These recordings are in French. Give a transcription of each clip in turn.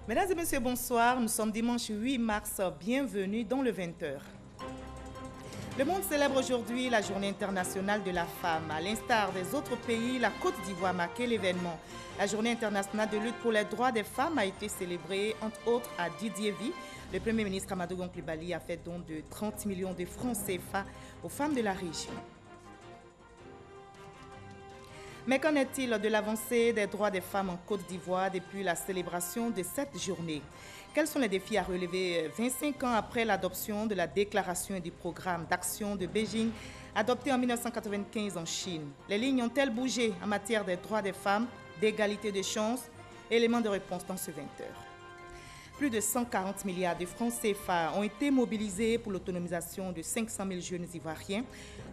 Mesdames et messieurs, bonsoir. Nous sommes dimanche 8 mars. Bienvenue dans le 20h. Le monde célèbre aujourd'hui la Journée internationale de la femme. À l'instar des autres pays, la Côte d'Ivoire a marqué l'événement. La Journée internationale de lutte pour les droits des femmes a été célébrée, entre autres, à Didiévi. Le Premier ministre Amadou Gon Coulibaly a fait don de 30 millions de francs CFA aux femmes de la région. Mais qu'en est-il de l'avancée des droits des femmes en Côte d'Ivoire depuis la célébration de cette journée? Quels sont les défis à relever 25 ans après l'adoption de la déclaration et du programme d'action de Beijing adopté en 1995 en Chine? Les lignes ont-elles bougé en matière des droits des femmes, d'égalité de chances? Élément de réponse dans ce 20h. Plus de 140 milliards de francs CFA ont été mobilisés pour l'autonomisation de 500 000 jeunes ivoiriens.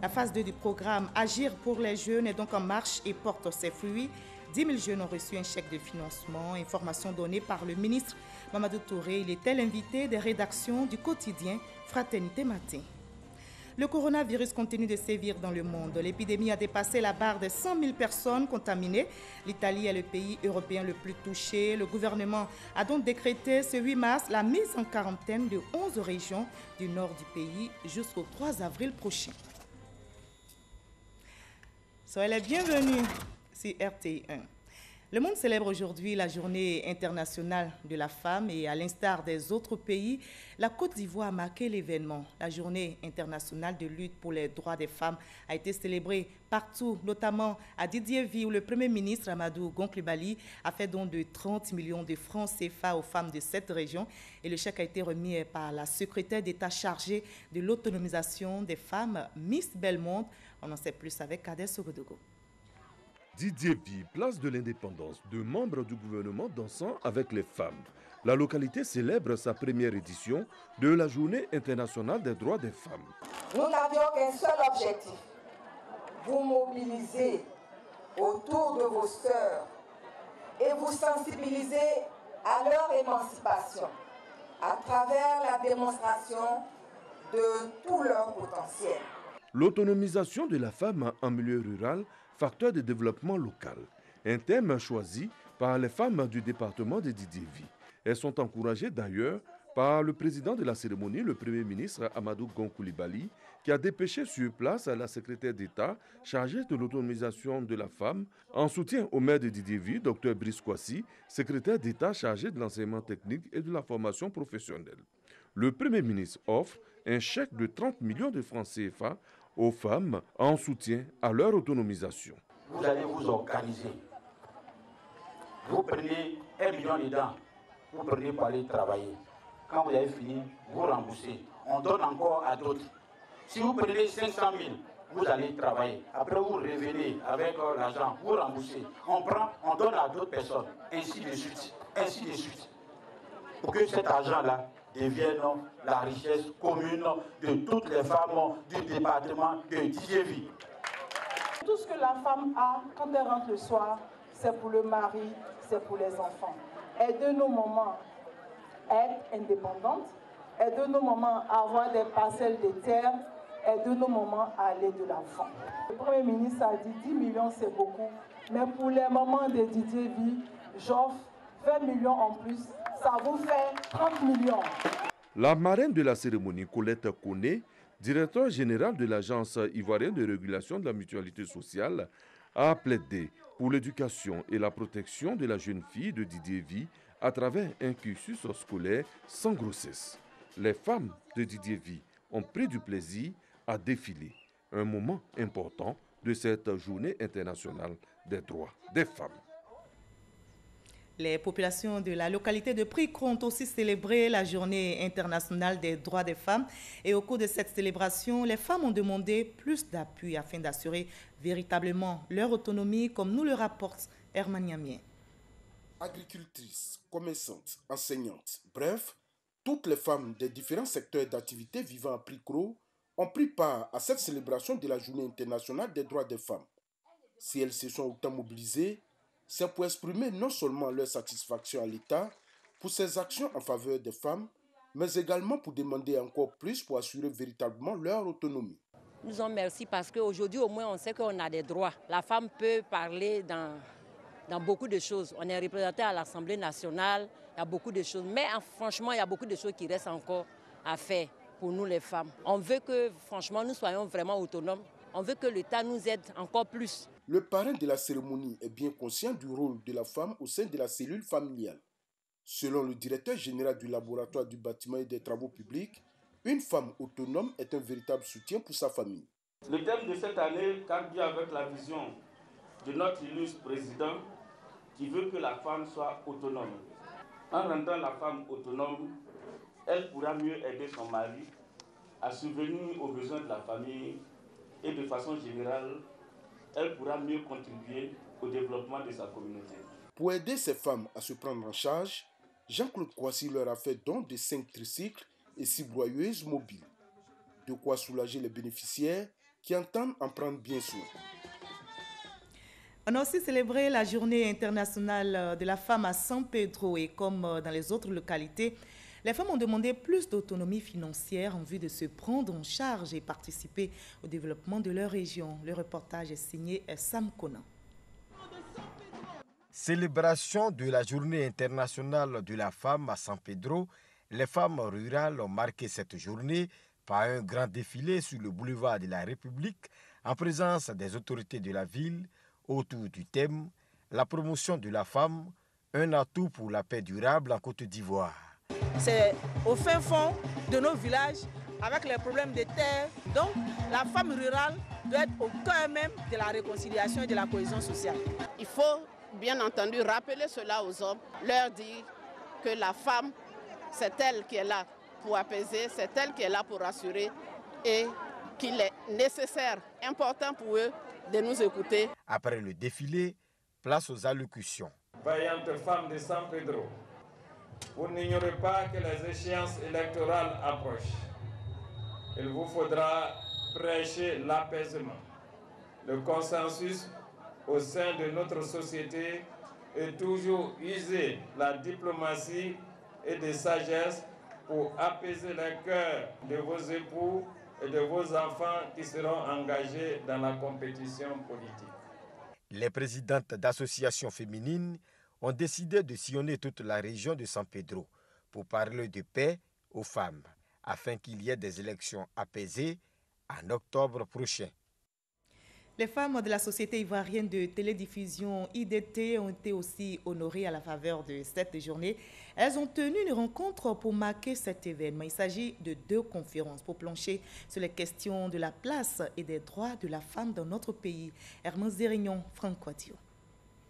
La phase 2 du programme Agir pour les jeunes est donc en marche et porte ses fruits. 10 000 jeunes ont reçu un chèque de financement. Information donnée par le ministre Mamadou Touré. Il était l'invité des rédactions du quotidien Fraternité Matin. Le coronavirus continue de sévir dans le monde. L'épidémie a dépassé la barre des 100 000 personnes contaminées. L'Italie est le pays européen le plus touché. Le gouvernement a donc décrété ce 8 mars la mise en quarantaine de 11 régions du nord du pays jusqu'au 3 avril prochain. Soyez les bienvenus sur RTI 1. Le monde célèbre aujourd'hui la Journée internationale de la femme et à l'instar des autres pays, la Côte d'Ivoire a marqué l'événement. La Journée internationale de lutte pour les droits des femmes a été célébrée partout, notamment à Didiévi où le Premier ministre Amadou Gon Coulibaly a fait don de 30 millions de francs CFA aux femmes de cette région et le chèque a été remis par la secrétaire d'État chargée de l'autonomisation des femmes, Miss Belmonte. On en sait plus avec Kader Sogodogo. Didiévi, place de l'indépendance, deux membres du gouvernement dansant avec les femmes. La localité célèbre sa première édition de la Journée internationale des droits des femmes. Nous n'avions qu'un seul objectif, vous mobiliser autour de vos sœurs et vous sensibiliser à leur émancipation à travers la démonstration de tout leur potentiel. L'autonomisation de la femme en milieu rural, facteur de développement local. Un thème choisi par les femmes du département de Didiévi. Elles sont encouragées d'ailleurs par le président de la cérémonie, le Premier ministre Amadou Gon Coulibaly, qui a dépêché sur place la secrétaire d'État chargée de l'autonomisation de la femme, en soutien au maire de Didiévi, Dr Brice Kwasi, secrétaire d'État chargé de l'enseignement technique et de la formation professionnelle. Le Premier ministre offre un chèque de 30 millions de francs CFA aux femmes en soutien à leur autonomisation. Vous allez vous organiser. Vous prenez 1 million dedans, vous prenez pour aller travailler. Quand vous avez fini, vous remboursez. On donne encore à d'autres. Si vous prenez 500 000, vous allez travailler. Après, vous revenez avec l'argent, vous remboursez. On prend, on donne à d'autres personnes, ainsi de suite. Ainsi de suite. Pour que cet argent-là devienne la richesse commune de toutes les femmes du département de Didiévi. Tout ce que la femme a quand elle rentre le soir, c'est pour le mari, c'est pour les enfants. Aidez-nous maman à être indépendante, aidez-nous maman à avoir des parcelles de terre, aidez-nous maman à aller de l'enfant. Le Premier ministre a dit 10 millions c'est beaucoup, mais pour les mamans de Didiévi, j'offre 20 millions en plus, ça vous fait 30 millions. La marraine de la cérémonie, Colette Koné, directeur général de l'Agence ivoirienne de régulation de la mutualité sociale, a plaidé pour l'éducation et la protection de la jeune fille de Didiévi à travers un cursus scolaire sans grossesse. Les femmes de Didiévi ont pris du plaisir à défiler, un moment important de cette journée internationale des droits des femmes. Les populations de la localité de Pricro ont aussi célébré la Journée internationale des droits des femmes. Et au cours de cette célébration, les femmes ont demandé plus d'appui afin d'assurer véritablement leur autonomie, comme nous le rapporte Herman Yamien. Agricultrices, commerçantes, enseignantes, bref, toutes les femmes des différents secteurs d'activité vivant à Pricro ont pris part à cette célébration de la Journée internationale des droits des femmes. Si elles se sont autant mobilisées, c'est pour exprimer non seulement leur satisfaction à l'État pour ses actions en faveur des femmes, mais également pour demander encore plus pour assurer véritablement leur autonomie. Nous en merci parce qu'aujourd'hui au moins on sait qu'on a des droits. La femme peut parler dans dans beaucoup de choses. On est représenté à l'Assemblée nationale, il y a beaucoup de choses. Mais franchement, il y a beaucoup de choses qui restent encore à faire pour nous les femmes. On veut que franchement nous soyons vraiment autonomes. On veut que l'État nous aide encore plus. Le parrain de la cérémonie est bien conscient du rôle de la femme au sein de la cellule familiale. Selon le directeur général du laboratoire du bâtiment et des travaux publics, une femme autonome est un véritable soutien pour sa famille. Le thème de cette année cadre avec la vision de notre illustre président qui veut que la femme soit autonome. En rendant la femme autonome, elle pourra mieux aider son mari à subvenir aux besoins de la famille et de façon générale, elle pourra mieux contribuer au développement de sa communauté. Pour aider ces femmes à se prendre en charge, Jean-Claude Kouassi leur a fait don de 5 tricycles et 6 broyeuses mobiles. De quoi soulager les bénéficiaires qui entendent en prendre bien soin. On a aussi célébré la journée internationale de la femme à San Pedro et comme dans les autres localités, les femmes ont demandé plus d'autonomie financière en vue de se prendre en charge et participer au développement de leur région. Le reportage est signé Sam Conan. Célébration de la journée internationale de la femme à San Pedro, les femmes rurales ont marqué cette journée par un grand défilé sur le boulevard de la République en présence des autorités de la ville autour du thème « La promotion de la femme, un atout pour la paix durable en Côte d'Ivoire ». C'est au fin fond de nos villages avec les problèmes de terre. Donc la femme rurale doit être au cœur même de la réconciliation et de la cohésion sociale. Il faut bien entendu rappeler cela aux hommes, leur dire que la femme, c'est elle qui est là pour apaiser, c'est elle qui est là pour rassurer et qu'il est nécessaire, important pour eux de nous écouter. Après le défilé, place aux allocutions. Vaillantes femmes de San Pedro, vous n'ignorez pas que les échéances électorales approchent. Il vous faudra prêcher l'apaisement, le consensus au sein de notre société et toujours user la diplomatie et de sagesse pour apaiser les cœurs de vos époux et de vos enfants qui seront engagés dans la compétition politique. Les présidentes d'associations féminines ont décidé de sillonner toute la région de San Pedro pour parler de paix aux femmes, afin qu'il y ait des élections apaisées en octobre prochain. Les femmes de la Société ivoirienne de télédiffusion IDT ont été aussi honorées à la faveur de cette journée. Elles ont tenu une rencontre pour marquer cet événement. Il s'agit de 2 conférences pour plancher sur les questions de la place et des droits de la femme dans notre pays. Hermance Zérignon, Franck Quadio.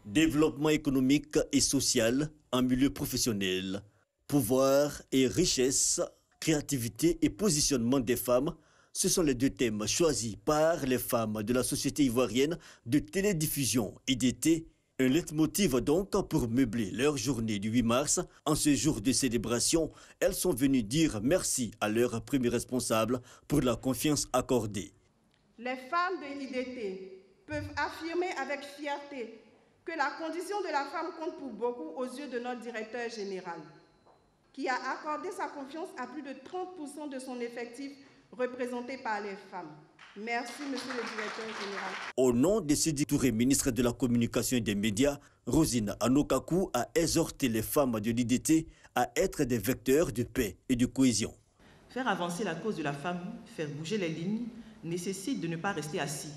Développement économique et social en milieu professionnel, pouvoir et richesse, créativité et positionnement des femmes. Ce sont les 2 thèmes choisis par les femmes de la Société ivoirienne de télédiffusion IDT. Un leitmotiv donc pour meubler leur journée du 8 mars. En ce jour de célébration, elles sont venues dire merci à leur premier responsable pour la confiance accordée. Les femmes de l'IDT peuvent affirmer avec fierté que la condition de la femme compte pour beaucoup aux yeux de notre directeur général, qui a accordé sa confiance à plus de 30% de son effectif représenté par les femmes. Merci, monsieur le directeur général. Au nom de Sidi Touré, ministre de la Communication et des Médias, Rosine Anokakou a exhorté les femmes de l'IDT à être des vecteurs de paix et de cohésion. Faire avancer la cause de la femme, faire bouger les lignes, nécessite de ne pas rester assis,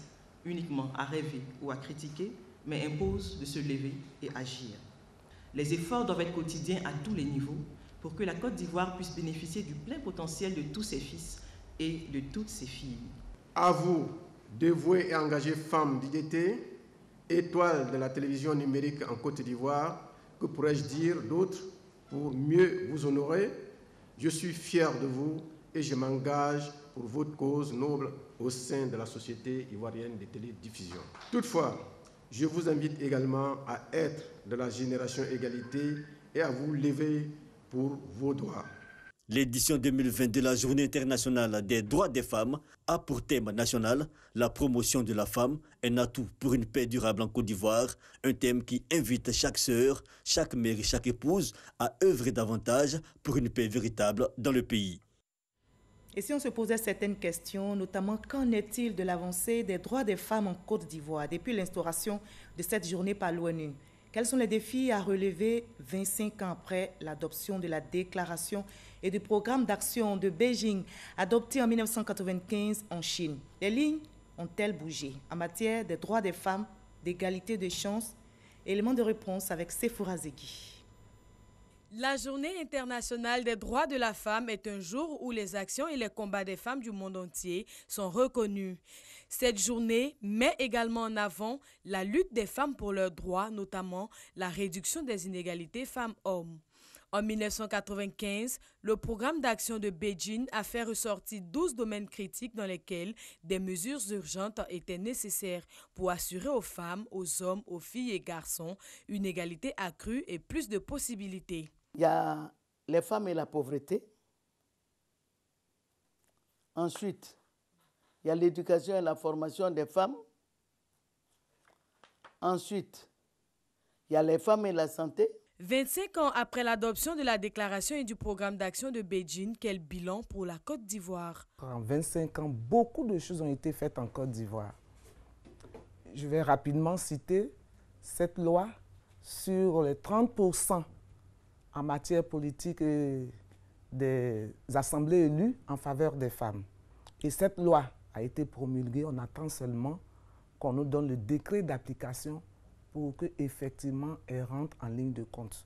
uniquement à rêver ou à critiquer, mais impose de se lever et agir. Les efforts doivent être quotidiens à tous les niveaux pour que la Côte d'Ivoire puisse bénéficier du plein potentiel de tous ses fils et de toutes ses filles. À vous, dévouées et engagées femmes d'IDT, étoiles de la télévision numérique en Côte d'Ivoire, que pourrais-je dire d'autre pour mieux vous honorer? Je suis fier de vous et je m'engage pour votre cause noble au sein de la Société ivoirienne de télédiffusion. Toutefois, je vous invite également à être de la génération égalité et à vous lever pour vos droits. L'édition 2020 de la Journée internationale des droits des femmes a pour thème national la promotion de la femme, un atout pour une paix durable en Côte d'Ivoire, un thème qui invite chaque sœur, chaque mère et chaque épouse à œuvrer davantage pour une paix véritable dans le pays. Et si on se posait certaines questions, notamment qu'en est-il de l'avancée des droits des femmes en Côte d'Ivoire depuis l'instauration de cette journée par l'ONU? Quels sont les défis à relever 25 ans après l'adoption de la déclaration et du programme d'action de Beijing adopté en 1995 en Chine? Les lignes ont-elles bougé en matière des droits des femmes, d'égalité de chances? Élément de réponse avec Sefoura Zegui. La Journée internationale des droits de la femme est un jour où les actions et les combats des femmes du monde entier sont reconnus. Cette journée met également en avant la lutte des femmes pour leurs droits, notamment la réduction des inégalités femmes-hommes. En 1995, le programme d'action de Beijing a fait ressortir 12 domaines critiques dans lesquels des mesures urgentes étaient nécessaires pour assurer aux femmes, aux hommes, aux filles et garçons une égalité accrue et plus de possibilités. Il y a les femmes et la pauvreté. Ensuite, il y a l'éducation et la formation des femmes. Ensuite, il y a les femmes et la santé. 25 ans après l'adoption de la déclaration et du programme d'action de Beijing, quel bilan pour la Côte d'Ivoire? En 25 ans, beaucoup de choses ont été faites en Côte d'Ivoire. Je vais rapidement citer cette loi sur les 30% en matière politique et des assemblées élues en faveur des femmes. Et cette loi a été promulguée, on attend seulement qu'on nous donne le décret d'application pour qu'effectivement elle rentre en ligne de compte.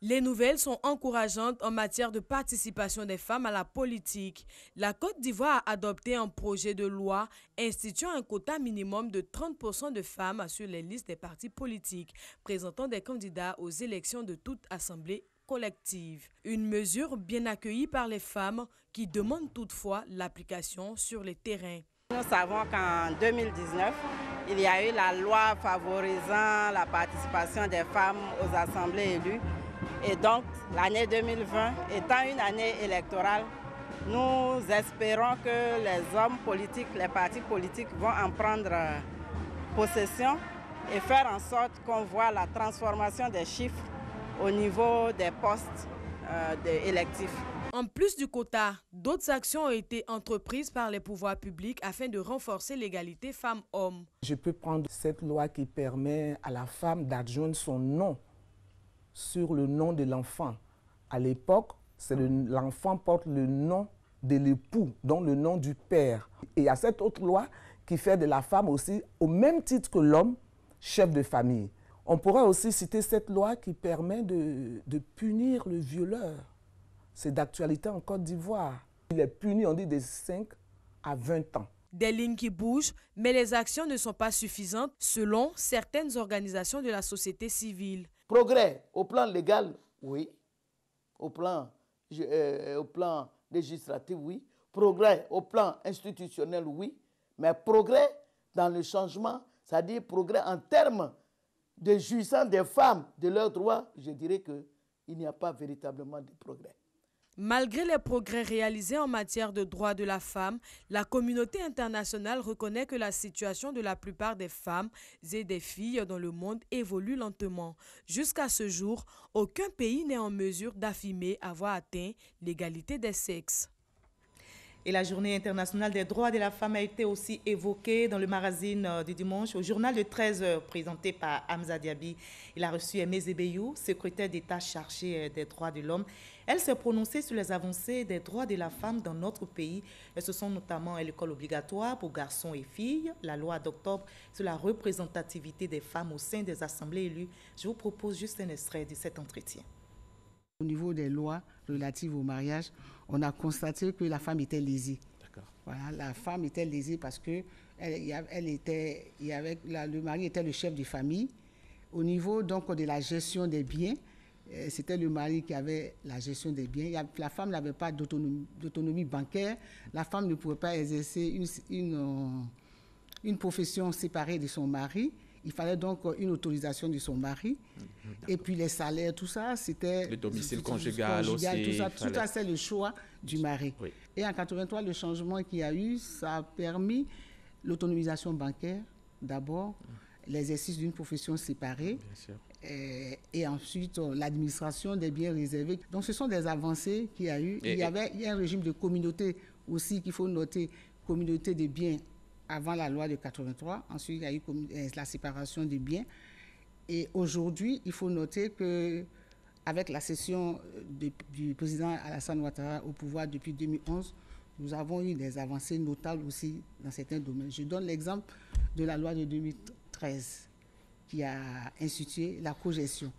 Les nouvelles sont encourageantes en matière de participation des femmes à la politique. La Côte d'Ivoire a adopté un projet de loi instituant un quota minimum de 30% de femmes sur les listes des partis politiques, présentant des candidats aux élections de toute assemblée collective. Une mesure bien accueillie par les femmes qui demandent toutefois l'application sur le terrain. Nous savons qu'en 2019, il y a eu la loi favorisant la participation des femmes aux assemblées élues. Et donc, l'année 2020 étant une année électorale, nous espérons que les hommes politiques, les partis politiques vont en prendre possession et faire en sorte qu'on voit la transformation des chiffres au niveau des postes électifs. En plus du quota, d'autres actions ont été entreprises par les pouvoirs publics afin de renforcer l'égalité femmes-hommes. Je peux prendre cette loi qui permet à la femme d'adjoindre son nom sur le nom de l'enfant. À l'époque, l'enfant porte le nom de l'époux, donc le nom du père. Et il y a cette autre loi qui fait de la femme aussi, au même titre que l'homme, chef de famille. On pourrait aussi citer cette loi qui permet de punir le violeur. C'est d'actualité en Côte d'Ivoire. Il est puni, on dit, de 5 à 20 ans. Des lignes qui bougent, mais les actions ne sont pas suffisantes selon certaines organisations de la société civile. Progrès au plan légal, oui. Au plan législatif, oui. Progrès au plan institutionnel, oui. Mais progrès dans le changement, c'est-à-dire progrès en termes de jouissance des femmes de leurs droits, je dirais qu'il n'y a pas véritablement de progrès. Malgré les progrès réalisés en matière de droits de la femme, la communauté internationale reconnaît que la situation de la plupart des femmes et des filles dans le monde évolue lentement. Jusqu'à ce jour, aucun pays n'est en mesure d'affirmer avoir atteint l'égalité des sexes. Et la Journée internationale des droits de la femme a été aussi évoquée dans le magazine du dimanche au journal de 13h présenté par Hamza Diaby. Il a reçu Aimé Zebeyou, secrétaire d'État chargé des droits de l'homme. Elle s'est prononcée sur les avancées des droits de la femme dans notre pays. Et ce sont notamment l'école obligatoire pour garçons et filles, la loi d'octobre sur la représentativité des femmes au sein des assemblées élues. Je vous propose juste un extrait de cet entretien. Au niveau des lois relatives au mariage, on a constaté que la femme était lésée. Voilà, la femme était lésée parce que le mari était le chef de famille. Au niveau donc de la gestion des biens, c'était le mari qui avait la gestion des biens. La femme n'avait pas d'autonomie bancaire. La femme ne pouvait pas exercer une profession séparée de son mari. Il fallait donc une autorisation de son mari. Et puis les salaires, tout ça, c'était... Le domicile conjugal aussi. Tout ça, c'est le choix du mari. Oui. Et en 1983, le changement qu'il y a eu, ça a permis l'autonomisation bancaire, d'abord, l'exercice d'une profession séparée, et ensuite l'administration des biens réservés. Donc ce sont des avancées qu'il y a eu. Il y a un régime de communauté aussi qu'il faut noter, communauté des biens avant la loi de 83. Ensuite, il y a eu la séparation des biens. Et aujourd'hui, il faut noter qu'avec la cession du président Alassane Ouattara au pouvoir depuis 2011, nous avons eu des avancées notables aussi dans certains domaines. Je donne l'exemple de la loi de 2013 qui a institué la cogestion.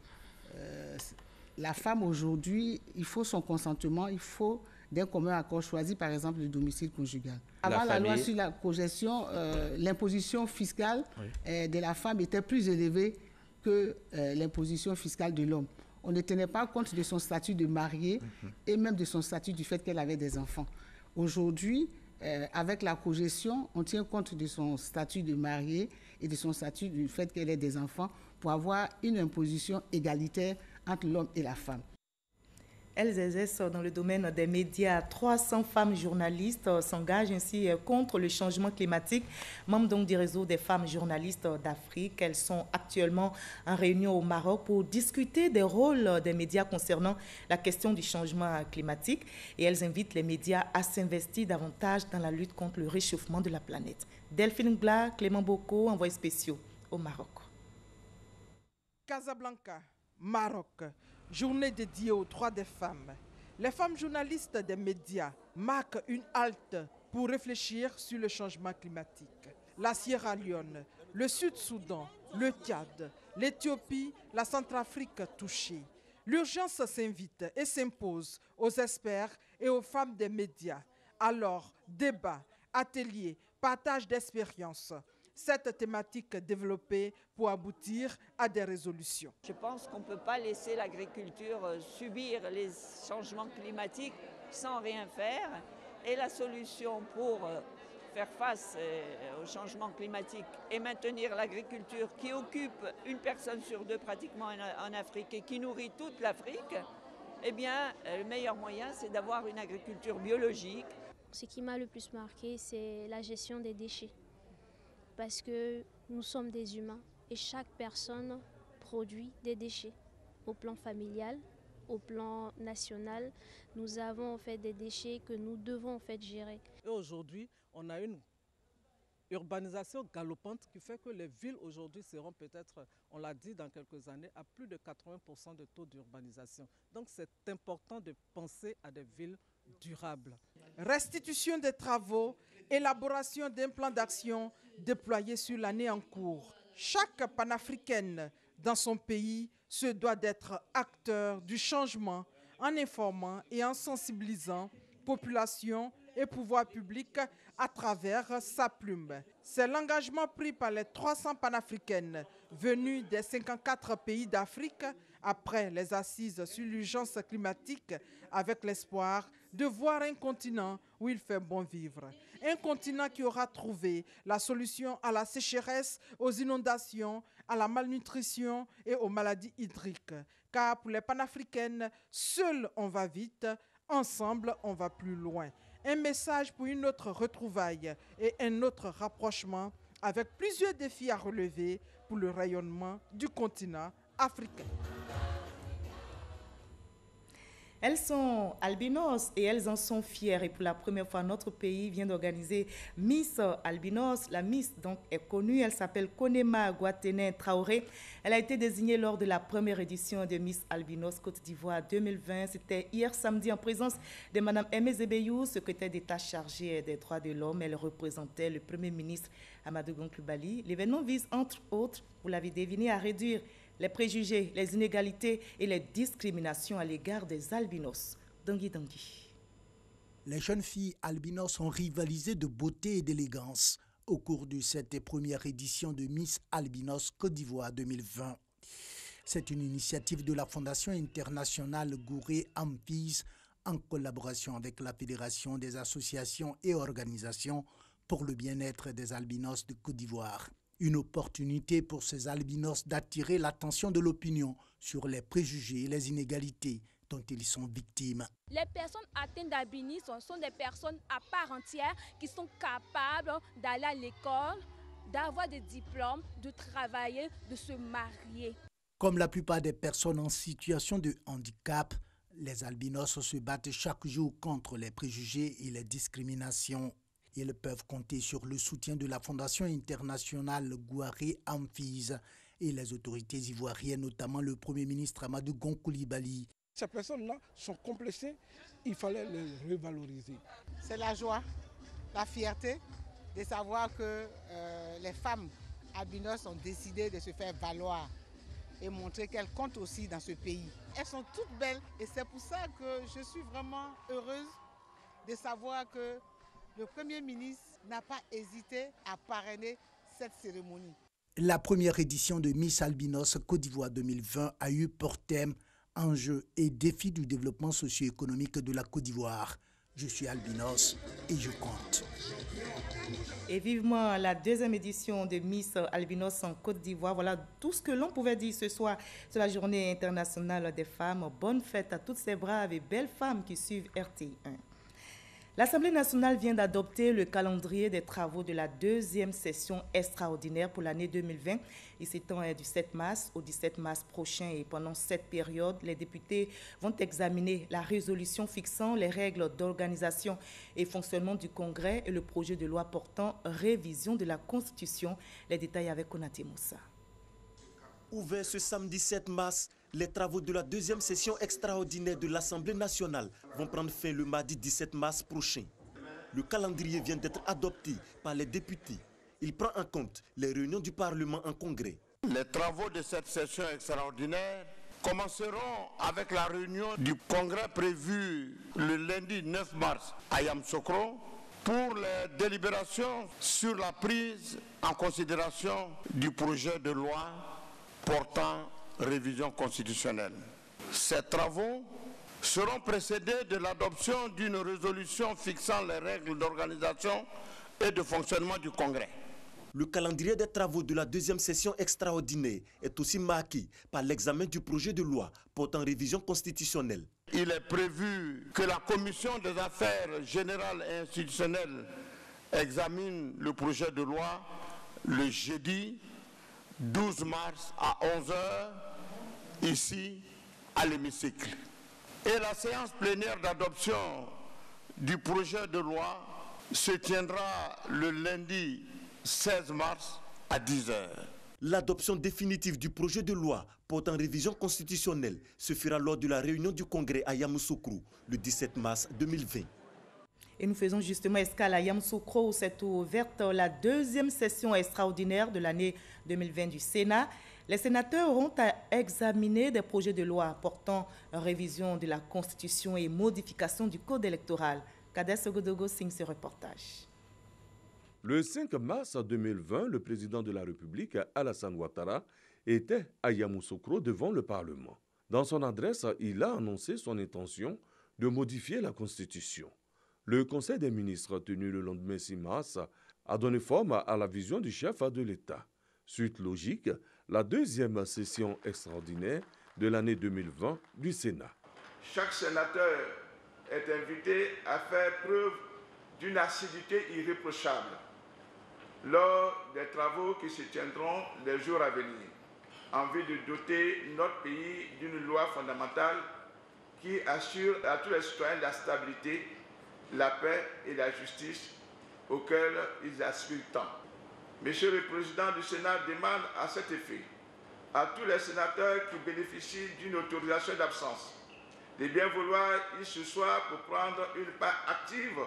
La femme aujourd'hui, il faut son consentement, il faut d'un commun accord choisi par exemple le domicile conjugal. Avant la loi sur la cogestion, l'imposition fiscale de la femme était plus élevée que l'imposition fiscale de l'homme. On ne tenait pas compte de son statut de mariée et même de son statut du fait qu'elle avait des enfants. Aujourd'hui, avec la cogestion, on tient compte de son statut de mariée et de son statut du fait qu'elle ait des enfants pour avoir une imposition égalitaire entre l'homme et la femme. Elles exercent dans le domaine des médias. 300 femmes journalistes s'engagent ainsi contre le changement climatique. Membres donc du réseau des femmes journalistes d'Afrique, elles sont actuellement en réunion au Maroc pour discuter des rôles des médias concernant la question du changement climatique. Et elles invitent les médias à s'investir davantage dans la lutte contre le réchauffement de la planète. Delphine Ngla, Clément Boko, envoyés spéciaux au Maroc. Casablanca, Maroc. Journée dédiée aux droits des femmes. Les femmes journalistes des médias marquent une halte pour réfléchir sur le changement climatique. La Sierra Leone, le Sud-Soudan, le Tchad, l'Éthiopie, la Centrafrique touchée. L'urgence s'invite et s'impose aux experts et aux femmes des médias. Alors, débat, ateliers, partage d'expériences. Cette thématique développée pour aboutir à des résolutions. Je pense qu'on ne peut pas laisser l'agriculture subir les changements climatiques sans rien faire. Et la solution pour faire face au changement climatique et maintenir l'agriculture qui occupe une personne sur deux pratiquement en Afrique et qui nourrit toute l'Afrique, eh bien, le meilleur moyen, c'est d'avoir une agriculture biologique. Ce qui m'a le plus marqué, c'est la gestion des déchets. Parce que nous sommes des humains et chaque personne produit des déchets. Au plan familial, au plan national, nous avons en fait des déchets que nous devons en fait gérer. Et aujourd'hui, on a une urbanisation galopante qui fait que les villes aujourd'hui seront peut-être, on l'a dit dans quelques années, à plus de 80% de taux d'urbanisation. Donc c'est important de penser à des villes durables. Restitution des travaux, élaboration d'un plan d'action déployé sur l'année en cours. Chaque panafricaine dans son pays se doit d'être acteur du changement en informant et en sensibilisant population et pouvoir public à travers sa plume. C'est l'engagement pris par les 300 panafricaines venues des 54 pays d'Afrique après les assises sur l'urgence climatique avec l'espoir de voir un continent où il fait bon vivre. Un continent qui aura trouvé la solution à la sécheresse, aux inondations, à la malnutrition et aux maladies hydriques. Car pour les panafricaines, seuls on va vite, ensemble on va plus loin. Un message pour une autre retrouvaille et un autre rapprochement avec plusieurs défis à relever pour le rayonnement du continent africain. Elles sont albinos et elles en sont fières. Et pour la première fois, notre pays vient d'organiser Miss Albinos. La Miss donc est connue, elle s'appelle Konema Guatene Traoré. Elle a été désignée lors de la première édition de Miss Albinos Côte d'Ivoire 2020. C'était hier samedi en présence de Mme Aimé Zebeyou, secrétaire d'État chargée des droits de l'homme. Elle représentait le Premier ministre Amadou Gon Coulibaly. L'événement vise entre autres, vous l'avez deviné, à réduire les préjugés, les inégalités et les discriminations à l'égard des albinos. Dangui Dangui. Les jeunes filles albinos ont rivalisé de beauté et d'élégance au cours de cette première édition de Miss Albinos Côte d'Ivoire 2020. C'est une initiative de la Fondation internationale Gouré Ampis en collaboration avec la Fédération des associations et organisations pour le bien-être des albinos de Côte d'Ivoire. Une opportunité pour ces albinos d'attirer l'attention de l'opinion sur les préjugés et les inégalités dont ils sont victimes. Les personnes atteintes d'albinisme sont des personnes à part entière qui sont capables d'aller à l'école, d'avoir des diplômes, de travailler, de se marier. Comme la plupart des personnes en situation de handicap, les albinos se battent chaque jour contre les préjugés et les discriminations. Ils peuvent compter sur le soutien de la Fondation internationale Gouré Ampis et les autorités ivoiriennes, notamment le Premier ministre Amadou Gon Coulibaly. Ces personnes-là sont complexées, il fallait les revaloriser. C'est la joie, la fierté de savoir que les femmes albinos ont décidé de se faire valoir et montrer qu'elles comptent aussi dans ce pays. Elles sont toutes belles et c'est pour ça que je suis vraiment heureuse de savoir que le Premier ministre n'a pas hésité à parrainer cette cérémonie. La première édition de Miss Albinos Côte d'Ivoire 2020 a eu pour thème « Enjeux et défis du développement socio-économique de la Côte d'Ivoire ». Je suis albinos et je compte. Et vivement la deuxième édition de Miss Albinos en Côte d'Ivoire. Voilà tout ce que l'on pouvait dire ce soir sur la Journée internationale des femmes. Bonne fête à toutes ces braves et belles femmes qui suivent RTI1. L'Assemblée nationale vient d'adopter le calendrier des travaux de la deuxième session extraordinaire pour l'année 2020. Il s'étend du 7 mars au 17 mars prochain et pendant cette période, les députés vont examiner la résolution fixant les règles d'organisation et fonctionnement du Congrès et le projet de loi portant révision de la Constitution. Les détails avec Konaté Moussa. Ouvert ce samedi 7 mars, les travaux de la deuxième session extraordinaire de l'Assemblée nationale vont prendre fin le mardi 17 mars prochain. Le calendrier vient d'être adopté par les députés. Il prend en compte les réunions du Parlement en congrès. Les travaux de cette session extraordinaire commenceront avec la réunion du congrès prévue le lundi 9 mars à Yamoussoukro pour les délibérations sur la prise en considération du projet de loi portant révision constitutionnelle. Ces travaux seront précédés de l'adoption d'une résolution fixant les règles d'organisation et de fonctionnement du Congrès. Le calendrier des travaux de la deuxième session extraordinaire est aussi marqué par l'examen du projet de loi portant révision constitutionnelle. Il est prévu que la Commission des affaires générales et institutionnelles examine le projet de loi le jeudi 12 mars à 11h, ici à l'hémicycle. Et la séance plénière d'adoption du projet de loi se tiendra le lundi 16 mars à 10h. L'adoption définitive du projet de loi portant révision constitutionnelle se fera lors de la réunion du Congrès à Yamoussoukro le 17 mars 2020. Et nous faisons justement escale à Yamoussoukro où s'est ouverte la deuxième session extraordinaire de l'année 2020 du Sénat. Les sénateurs auront à examiner des projets de loi portant révision de la Constitution et modification du Code électoral. Kader Sogodogo signe ce reportage. Le 5 mars 2020, le président de la République, Alassane Ouattara, était à Yamoussoukro devant le Parlement. Dans son adresse, il a annoncé son intention de modifier la Constitution. Le Conseil des ministres, tenu le lendemain 6 mars, a donné forme à la vision du chef de l'État. Suite logique, la deuxième session extraordinaire de l'année 2020 du Sénat. Chaque sénateur est invité à faire preuve d'une assiduité irréprochable lors des travaux qui se tiendront les jours à venir, en vue de doter notre pays d'une loi fondamentale qui assure à tous les citoyens la stabilité, la paix et la justice auxquelles ils aspirent tant. Monsieur le Président du Sénat demande à cet effet à tous les sénateurs qui bénéficient d'une autorisation d'absence de bien vouloir y ce soir pour prendre une part active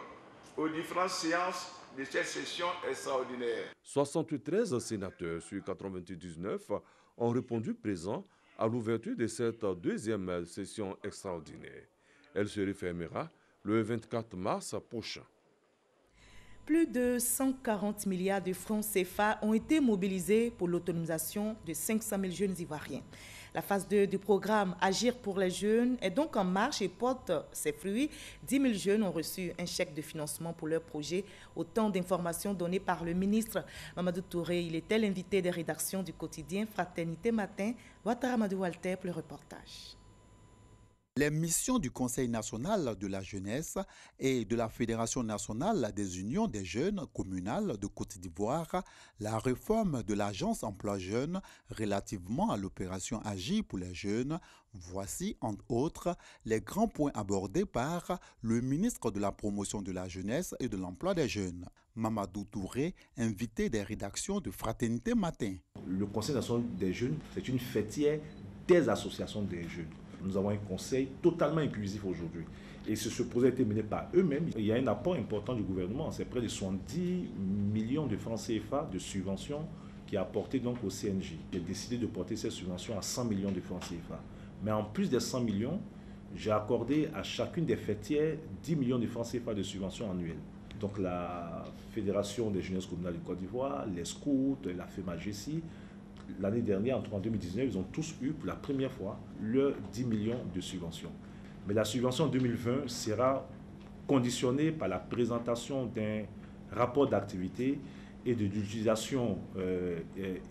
aux différentes séances de cette session extraordinaire. 73 sénateurs sur 99 ont répondu présents à l'ouverture de cette deuxième session extraordinaire. Elle se refermera le 24 mars prochain. Plus de 140 milliards de francs CFA ont été mobilisés pour l'autonomisation de 500 000 jeunes Ivoiriens. La phase 2 du programme Agir pour les jeunes est donc en marche et porte ses fruits. 10 000 jeunes ont reçu un chèque de financement pour leur projet. Autant d'informations données par le ministre Mamadou Touré. Il était l'invité des rédactions du quotidien Fraternité Matin. Ouattara Amadou Walter pour le reportage. Les missions du Conseil national de la jeunesse et de la Fédération nationale des unions des jeunes communales de Côte d'Ivoire, la réforme de l'agence emploi jeunes relativement à l'opération Agir pour les jeunes, voici entre autres les grands points abordés par le ministre de la Promotion de la jeunesse et de l'emploi des jeunes, Mamadou Touré, invité des rédactions de Fraternité Matin. Le Conseil national des jeunes, c'est une fêtière des associations des jeunes. Nous avons un conseil totalement inclusif aujourd'hui. Et ce projet a été mené par eux-mêmes. Il y a un apport important du gouvernement. C'est près de 70 millions de francs CFA de subventions qui a apporté donc au CNJ. J'ai décidé de porter ces subventions à 100 millions de francs CFA. Mais en plus des 100 millions, j'ai accordé à chacune des fêtières 10 millions de francs CFA de subventions annuelles. Donc la Fédération des jeunesses communales de Côte d'Ivoire, les scouts, la FEMAGESI, l'année dernière, en 2019, ils ont tous eu pour la première fois leurs 10 millions de subventions. Mais la subvention 2020 sera conditionnée par la présentation d'un rapport d'activité et de l'utilisation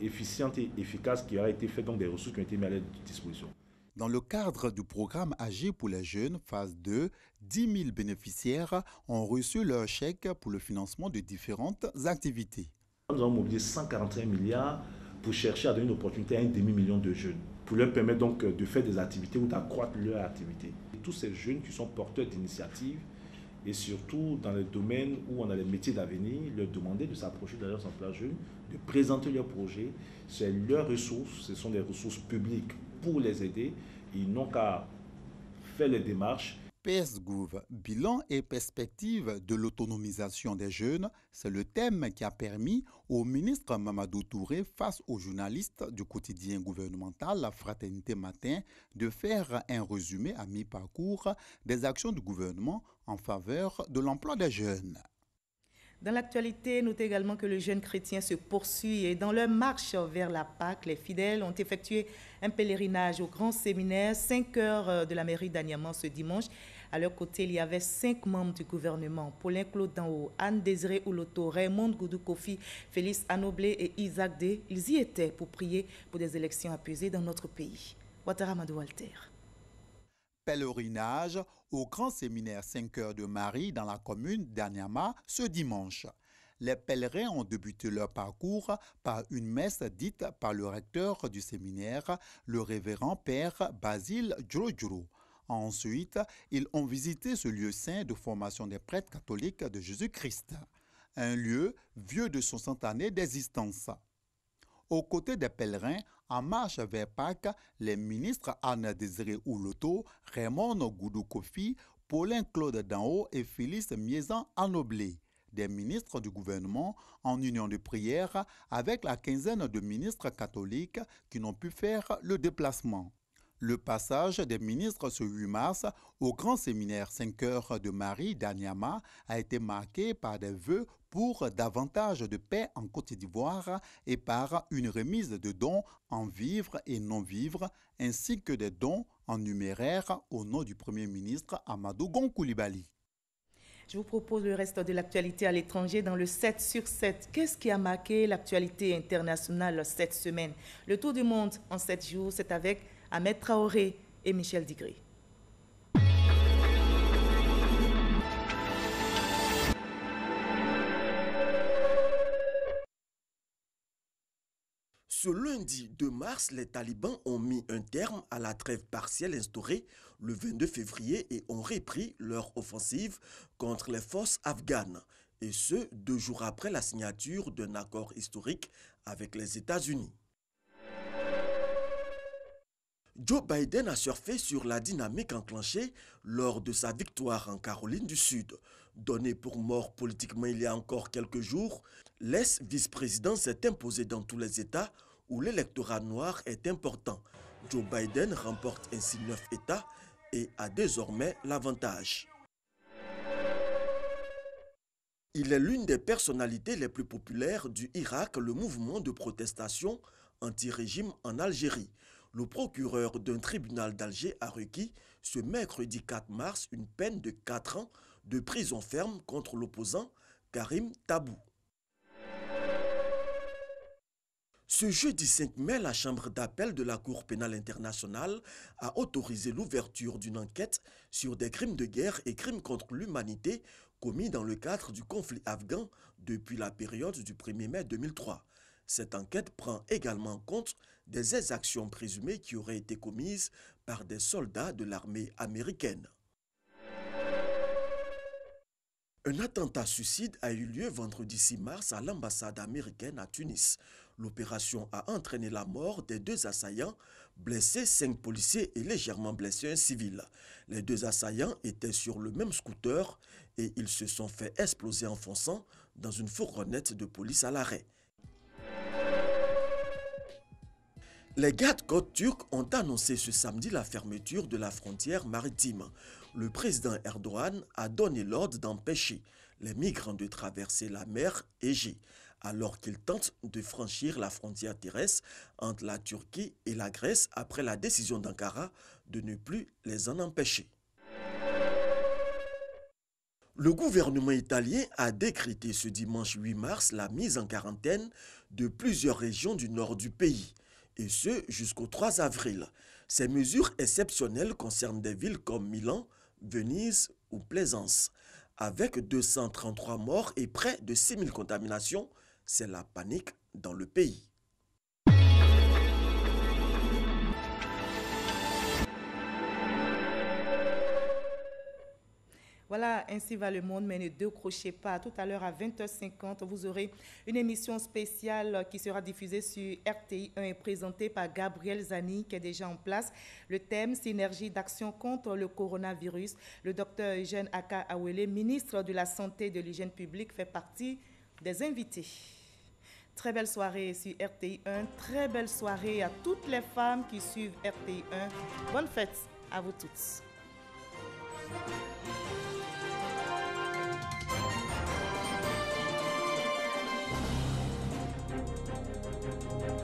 efficiente et efficace qui aura été faite, donc des ressources qui ont été mises à leur disposition. Dans le cadre du programme Agir pour les jeunes, phase 2, 10 000 bénéficiaires ont reçu leur chèque pour le financement de différentes activités. Nous avons mobilisé 145 milliards pour chercher à donner une opportunité à 1,5 million de jeunes, pour leur permettre donc de faire des activités ou d'accroître leur activité. Et tous ces jeunes qui sont porteurs d'initiatives et surtout dans les domaines où on a les métiers d'avenir, leur demander de s'approcher de l'agence emploi jeunes, de présenter leurs projets. C'est leurs ressources, ce sont des ressources publiques pour les aider. Ils n'ont qu'à faire les démarches. PSGouv, bilan et perspective de l'autonomisation des jeunes, c'est le thème qui a permis au ministre Mamadou Touré, face aux journalistes du quotidien gouvernemental La Fraternité Matin, de faire un résumé à mi-parcours des actions du gouvernement en faveur de l'emploi des jeunes. Dans l'actualité, notez également que le jeûne chrétien se poursuit et dans leur marche vers la Pâque, les fidèles ont effectué un pèlerinage au grand séminaire 5 heures de la mairie d'Aniamant ce dimanche. À leur côté, il y avait 5 membres du gouvernement, Paulin Claude Danho, Anne-Désirée Ouloto, Raymond Goudou Kofi, Félix Anoblé et Isaac D. Ils y étaient pour prier pour des élections apaisées dans notre pays. Ouattara Madou Walter. Pèlerinage au grand séminaire 5 heures de Marie dans la commune d'Aniama ce dimanche. Les pèlerins ont débuté leur parcours par une messe dite par le recteur du séminaire, le révérend père Basile Djoro. Ensuite, ils ont visité ce lieu saint de formation des prêtres catholiques de Jésus-Christ, un lieu vieux de 60 années d'existence. Aux côtés des pèlerins, en marche vers Pâques, les ministres Anne-Désirée Ouloto, Raymond Goudou Kofi, Paulin Claude Danho et Félix Miezan Anoblé, des ministres du gouvernement en union de prière avec la quinzaine de ministres catholiques qui n'ont pu faire le déplacement. Le passage des ministres ce 8 mars au grand séminaire 5 heures de Marie d'Aniama a été marqué par des vœux pour davantage de paix en Côte d'Ivoire et par une remise de dons en vivres et non-vivres, ainsi que des dons en numéraire au nom du Premier ministre Amadou Gon Coulibaly. Je vous propose le reste de l'actualité à l'étranger dans le 7 sur 7. Qu'est-ce qui a marqué l'actualité internationale cette semaine? Le tour du monde en 7 jours, c'est avec Ahmed Traoré et Michel Digré. Ce lundi 2 mars, les talibans ont mis un terme à la trêve partielle instaurée le 22 février et ont repris leur offensive contre les forces afghanes. Et ce, 2 jours après la signature d'un accord historique avec les États-Unis. Joe Biden a surfé sur la dynamique enclenchée lors de sa victoire en Caroline du Sud. Donné pour mort politiquement il y a encore quelques jours, l'ex-vice-président s'est imposé dans tous les États où l'électorat noir est important. Joe Biden remporte ainsi 9 États et a désormais l'avantage. Il est l'une des personnalités les plus populaires du Irak, le mouvement de protestation anti-régime en Algérie. Le procureur d'un tribunal d'Alger a requis ce mercredi 4 mars une peine de 4 ans de prison ferme contre l'opposant Karim Tabou. Ce jeudi 5 mai, la Chambre d'appel de la Cour pénale internationale a autorisé l'ouverture d'une enquête sur des crimes de guerre et crimes contre l'humanité commis dans le cadre du conflit afghan depuis la période du 1er mai 2003. Cette enquête prend également en compte des exactions présumées qui auraient été commises par des soldats de l'armée américaine. Un attentat suicide a eu lieu vendredi 6 mars à l'ambassade américaine à Tunis. L'opération a entraîné la mort des 2 assaillants, blessé 5 policiers et légèrement blessé un civil. Les 2 assaillants étaient sur le même scooter et ils se sont fait exploser en fonçant dans une fourgonnette de police à l'arrêt. Les gardes-côtes turcs ont annoncé ce samedi la fermeture de la frontière maritime. Le président Erdogan a donné l'ordre d'empêcher les migrants de traverser la mer Égée, alors qu'ils tentent de franchir la frontière terrestre entre la Turquie et la Grèce après la décision d'Ankara de ne plus les en empêcher. Le gouvernement italien a décrété ce dimanche 8 mars la mise en quarantaine de plusieurs régions du nord du pays, et ce jusqu'au 3 avril. Ces mesures exceptionnelles concernent des villes comme Milan, Venise ou Plaisance. Avec 233 morts et près de 6000 contaminations, c'est la panique dans le pays. Voilà, ainsi va le monde, mais ne décrochez pas. Tout à l'heure à 20h50, vous aurez une émission spéciale qui sera diffusée sur RTI 1 et présentée par Gabriel Zani, qui est déjà en place. Le thème, synergie d'action contre le coronavirus. Le docteur Eugène Aka Awele, ministre de la Santé et de l'Hygiène publique, fait partie des invités. Très belle soirée sur RTI 1. Très belle soirée à toutes les femmes qui suivent RTI 1. Bonne fête à vous toutes.